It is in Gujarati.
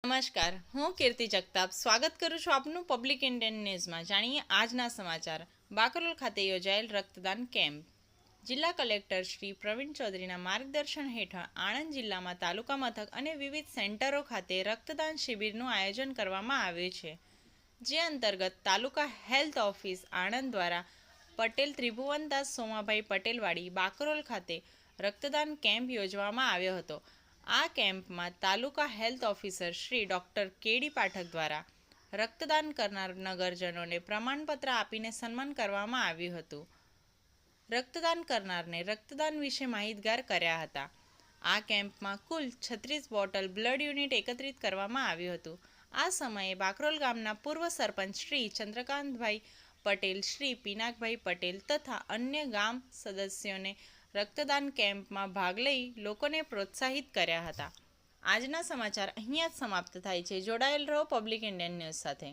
નમસ્કાર, હું કીર્તિ જગતાપ સ્વાગત કરું છું આપનું પબ્લિક ઇન્ડિયન ન્યૂઝમાં. જાણીએ આજના સમાચાર. બાકરોલ ખાતે યોજાયેલ રક્તદાન કેમ્પ. જિલ્લા કલેક્ટર શ્રી પ્રવીણ ચૌધરીના માર્ગદર્શન હેઠળ આણંદ જિલ્લામાં તાલુકા મથક અને વિવિધ સેન્ટરો ખાતે રક્તદાન શિબિરનું આયોજન કરવામાં આવ્યું છે. જે અંતર્ગત તાલુકા હેલ્થ ઓફિસ આણંદ દ્વારા પટેલ ત્રિભુવનદાસ સોમાભાઈ પટેલવાડી બાકરોલ ખાતે રક્તદાન કેમ્પ યોજવામાં આવ્યો હતો. આ કેમ્પમાં taluka health officer Shri doctor KD Pathak દ્વારા રક્તદાન કરનાર નગરજનોને પ્રમાણપત્ર આપીને સન્માન કરવામાં આવ્યું હતું. રક્તદાન કરનારને રક્તદાન વિશે માહિતગાર કર્યા હતા. આ કેમ્પમાં કુલ 36 બોટલ બ્લડ યુનિટ એકત્રિત કરવામાં આવ્યું હતું. આ સમયે બાકરોલ ગામના પૂર્વ સરપંચ શ્રી ચંદ્રકાંતભાઈ પટેલ, શ્રી પિનાકભાઈ પટેલ તથા અન્ય ગામ સદસ્યોને રક્તદાન કેમ્પમાં ભાગ લઈ લોકોને પ્રોત્સાહિત કર્યા હતા. આજના સમાચાર અહીંયા જ સમાપ્ત થાય છે. જોડાયેલ રહો પબ્લિક ઇન્ડિયન ન્યૂઝ સાથે.